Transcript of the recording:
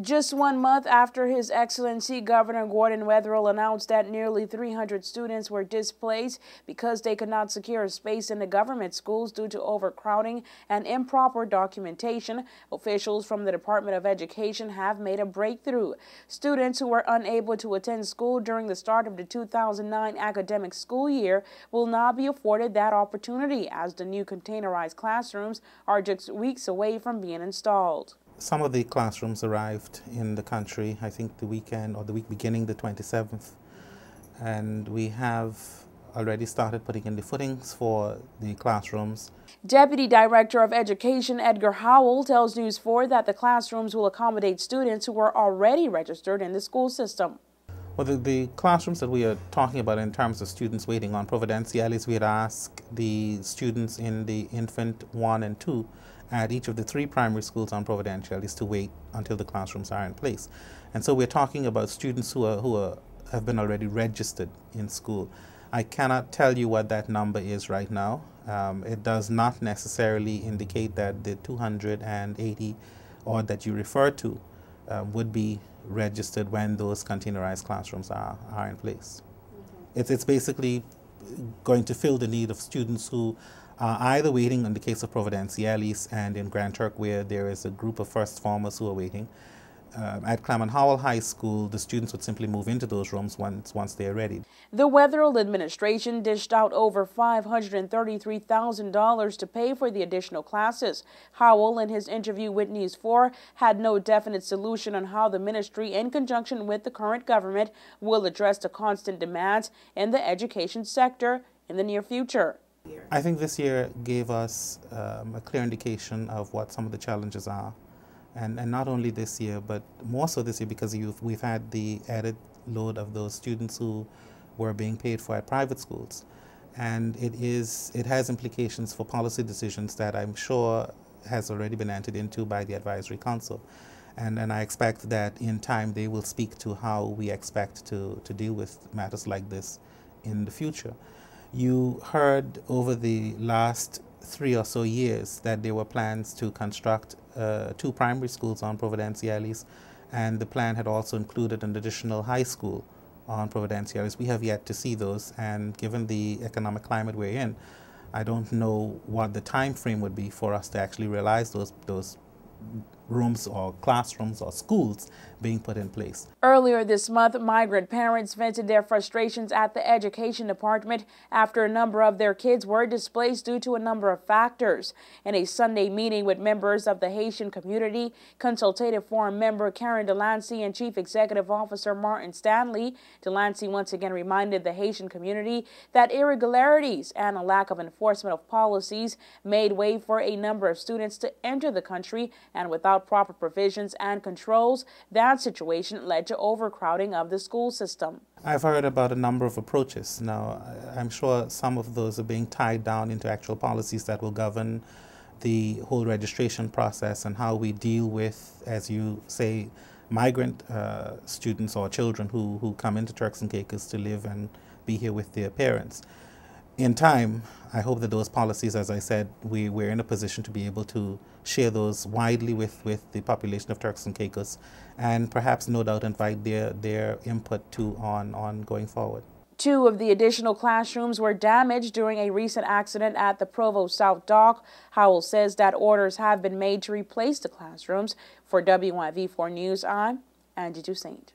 Just 1 month after His Excellency Governor Gordon Wetherill announced that nearly 300 students were displaced because they could not secure a space in the government schools due to overcrowding and improper documentation, officials from the Department of Education have made a breakthrough. Students who were unable to attend school during the start of the 2009 academic school year will now be afforded that opportunity, as the new containerized classrooms are just weeks away from being installed. Some of the classrooms arrived in the country, I think the weekend or the week beginning the 27th, and we have already started putting in the footings for the classrooms. Deputy Director of Education Edgar Howell tells News 4 that the classrooms will accommodate students who are already registered in the school system. Well, the classrooms that we are talking about in terms of students waiting on Providenciales, we had asked the students in the infant 1 and 2 at each of the 3 primary schools on Providenciales to wait until the classrooms are in place. And so we're talking about students who have been already registered in school. I cannot tell you what that number is right now. It does not necessarily indicate that the 280 odd that you refer to would be registered when those containerized classrooms are in place. It's basically going to fill the need of students who are either waiting in the case of Providenciales and in Grand Turk, where there is a group of first formers who are waiting. At Clement Howell High School, the students would simply move into those rooms once they are ready. The Wetherill administration dished out over $533,000 to pay for the additional classes. Howell, in his interview with News 4, had no definite solution on how the ministry, in conjunction with the current government, will address the constant demands in the education sector in the near future. I think this year gave us a clear indication of what some of the challenges are. And not only this year, but more so this year, because we've had the added load of those students who were being paid for at private schools. And it has implications for policy decisions that I'm sure has already been entered into by the Advisory Council. And I expect that in time they will speak to how we expect to deal with matters like this in the future. You heard over the last 3 or so years that there were plans to construct 2 primary schools on Providenciales, and the plan had also included an additional high school on Providenciales. We have yet to see those, and given the economic climate we're in, I don't know what the time frame would be for us to actually realize those rooms or classrooms or schools being put in place. Earlier this month, migrant parents vented their frustrations at the Education Department after a number of their kids were displaced due to a number of factors. In a Sunday meeting with members of the Haitian community, Consultative Forum member Karen Delancey and Chief Executive Officer Martin Stanley, Delancey once again reminded the Haitian community that irregularities and a lack of enforcement of policies made way for a number of students to enter the country, and without proper provisions and controls, that situation led to overcrowding of the school system. I've heard about a number of approaches. Now, I'm sure some of those are being tied down into actual policies that will govern the whole registration process and how we deal with, as you say, migrant students or children who come into Turks and Caicos to live and be here with their parents. In time, I hope that those policies, as I said, we're in a position to be able to share those widely with the population of Turks and Caicos, and perhaps, no doubt, invite their input too on going forward. 2 of the additional classrooms were damaged during a recent accident at the Provo South Dock. Howell says that orders have been made to replace the classrooms. For WIV4 News, I'm Angie Toussaint.